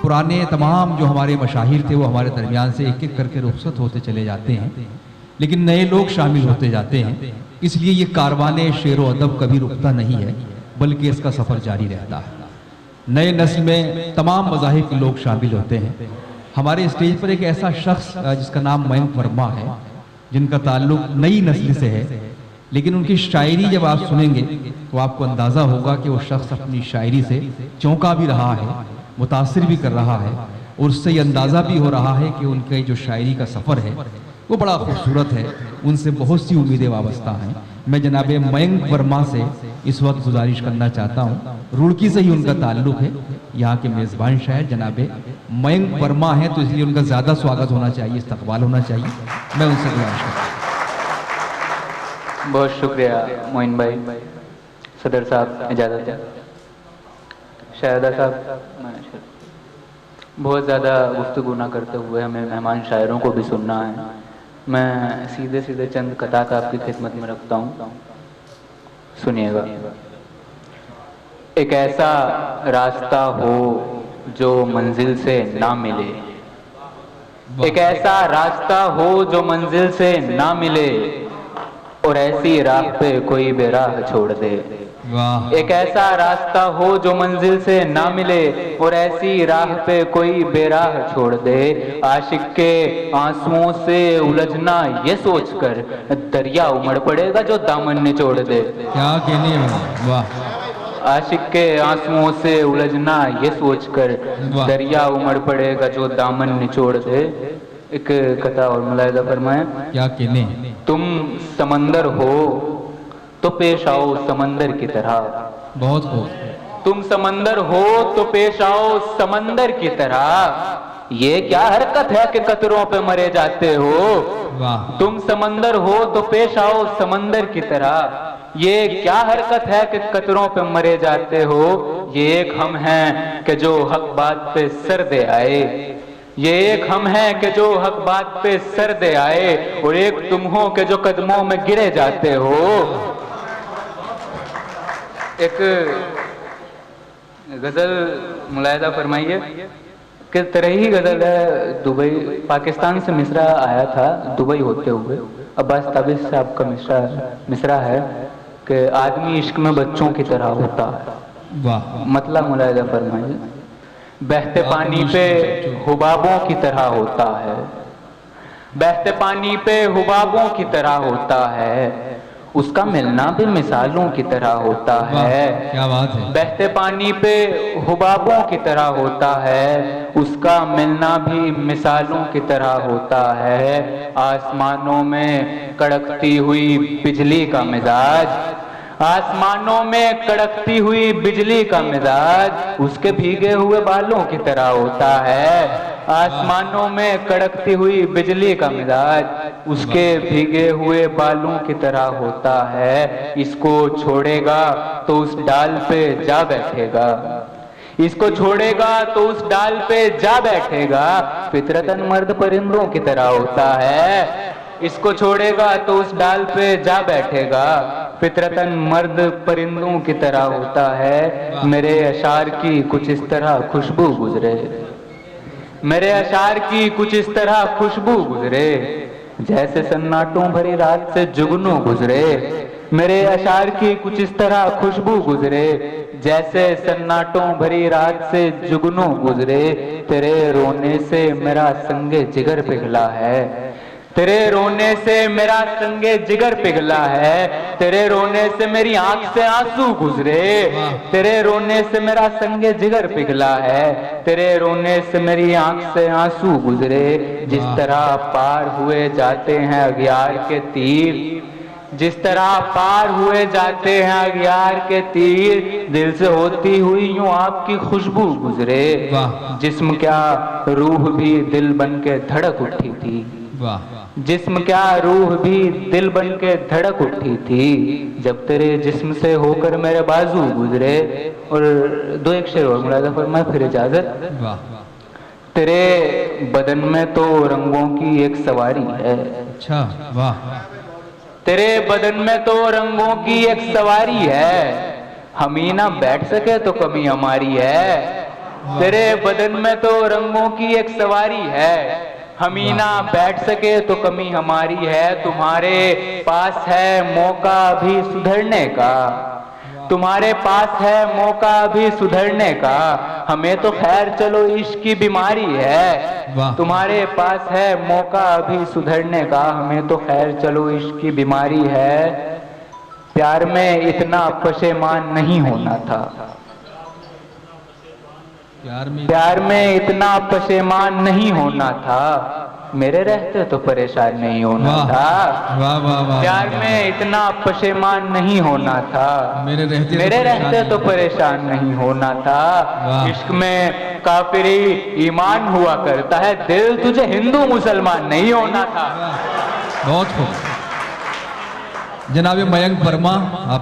पुराने तमाम जो हमारे मशाहिर थे वो हमारे दरमियान से एक एक करके रुखसत होते चले जाते हैं, लेकिन नए लोग शामिल होते जाते हैं। इसलिए ये कारवाने शेर व अदब कभी रुकता नहीं है, बल्कि इसका सफ़र जारी रहता है। नए नस्ल में तमाम मज़ाहिब के लोग शामिल होते हैं। हमारे स्टेज पर एक ऐसा शख्स जिसका नाम मयंक वर्मा है, जिनका ताल्लुक नई नस्ल से है, लेकिन उनकी शायरी जब आप सुनेंगे तो आपको अंदाज़ा होगा कि वो शख्स अपनी शायरी से चौंका भी रहा है, मुतासिर भी कर रहा है, और उससे ये अंदाज़ा भी हो रहा है कि उनका जो शायरी का सफ़र है वो बड़ा खूबसूरत है। उनसे बहुत सी उम्मीदें वाबस्ता हैं। मैं जनाब मयंक वर्मा से इस वक्त गुजारिश करना चाहता हूँ, रुड़की से ही उनका ताल्लुक़ है, यहाँ के मेज़बान शायर जनाब मयंक वर्मा हैं, तो इसलिए उनका ज़्यादा स्वागत होना चाहिए, इस्तकबाल होना चाहिए। मैं उनसे गुजारिश करता हूँ। बहुत शुक्रिया मोइन भाई। सदर साहब इजाज़त है। शाहिदा साहब, बहुत ज़्यादा गुफ्तगू ना करते हुए हमें मेहमान शायरों को भी सुनना है। मैं सीधे सीधे चंद कतात आपकी खिदमत में रखता हूँ, सुनिएगा। एक ऐसा रास्ता हो जो मंजिल से ना मिले, एक ऐसा रास्ता हो जो मंजिल से ना मिले, और ऐसी राह पे कोई बेराह छोड़ दे। एक ऐसा रास्ता हो जो मंजिल से ना मिले, और ऐसी राह पे कोई बेराह छोड़ दे। आशिक के आंसुओं से उलझना ये सोचकर दरिया उमड़ पड़ेगा जो दामन निचोड़ दे। क्या कहने हैं, वाह। आशिक के आंसुओं से उलझना ये सोचकर दरिया उमड़ पड़ेगा जो दामन निचोड़ दे। एक कथा और मुलाहिजा फरमाएं। क्या कहने हैं। तुम समंदर हो तो पेश आओ समंदर की तरह। बहुत खूब। तुम समंदर हो तो पेश आओ समंदर की तरह। ये क्या हरकत है कि कतरों पे मरे जाते हो। वाह। तुम समंदर हो तो पेश आओ समंदर की तरह। ये क्या हरकत है कि कतरों पे मरे जाते हो। ये एक हम हैं कि जो हक बात पे सर दे आए। ये एक हम हैं कि जो हक बात पे सर दे आए, और एक तुम हो कि जो कदमों में गिरे जाते हो। एक गजल मुलाहिजा फरमाइए कि तरह ही गजल है। दुबई पाकिस्तान से मिसरा आया था, दुबई होते हुए अब्बास ताबिश साहब का मिसरा है कि आदमी इश्क में बच्चों की तरह होता है। वाह। मतलब मुलाहिजा फरमाइए। बहते पानी पे हुबाबों की तरह होता है। बहते पानी पे हुबाबों की तरह होता है। उसका मिलना भी मिसालों की तरह होता है। क्या बात है। बहते पानी पे हुबाबों की तरह होता है। उसका मिलना भी मिसालों की तरह होता है। आसमानों में कड़कती हुई बिजली का मिजाज, आसमानों में कड़कती हुई बिजली का मिजाज उसके भीगे हुए बालों की तरह होता है। आसमानों में कड़कती हुई बिजली का मिजाज उसके भीगे हुए बालों की तरह होता है। इसको छोड़ेगा तो उस डाल पे जा बैठेगा। इसको छोड़ेगा तो उस डाल पे जा बैठेगा। फितरतन मर्द परिंदों की तरह होता है। इसको छोड़ेगा तो उस डाल पे जा बैठेगा। फितरतन मर्द परिंदों की तरह होता है। मेरे अशार की कुछ इस तरह खुशबू गुजरे। मेरे अशार की कुछ इस तरह खुशबू गुजरे, जैसे सन्नाटों भरी रात से जुगनू गुजरे। मेरे अशार की कुछ इस तरह खुशबू गुजरे, जैसे सन्नाटों भरी रात से जुगनू गुजरे। तेरे रोने से मेरा संगे जिगर पिघला है। तेरे रोने से मेरा संगे जिगर पिघला है। तेरे रोने से मेरी आंख से आंसू गुजरे। तेरे रोने से मेरा संगे जिगर पिघला है। तेरे रोने से मेरी आंख से आंसू गुजरे। जिस तरह पार हुए जाते हैं अगियार के तीर, जिस तरह पार हुए जाते हैं अगियार के तीर, दिल से होती हुई यूं आपकी खुशबू गुजरे। जिस्म क्या रूह भी दिल बन के धड़क उठी थी। जिस्म क्या रूह भी दिल बन के धड़क उठी थी, जब तेरे जिस्म से होकर मेरे बाजू गुजरे। और दो एक शेर और मुलाहिजा फरमाए फिर इजाजत। तेरे बदन में तो रंगों की एक सवारी है। अच्छा, वाह। तेरे बदन में तो रंगों की एक सवारी है। हम ही ना बैठ सके तो कमी हमारी है। तेरे बदन में तो रंगों की एक सवारी है, हम ही ना बैठ सके तो कमी हमारी है। तुम्हारे पास है मौका अभी सुधरने का, तुम्हारे पास है मौका अभी सुधरने का, हमें तो खैर चलो इश्क की बीमारी है। तुम्हारे पास है मौका अभी सुधरने का, हमें तो खैर चलो इश्क की बीमारी है। प्यार में इतना पशेमान नहीं होना था, प्यार में इतना पशेमान नहीं होना था, मेरे रहते तो परेशान नहीं होना था। वाह वाह वाह। प्यार में इतना पशेमान नहीं होना था, मेरे रहते तो परेशान नहीं होना था। इश्क में काफिरी ईमान हुआ करता है, दिल तुझे हिंदू मुसलमान नहीं होना था। बहुत खूब। जनाब मयंक वर्मा, आप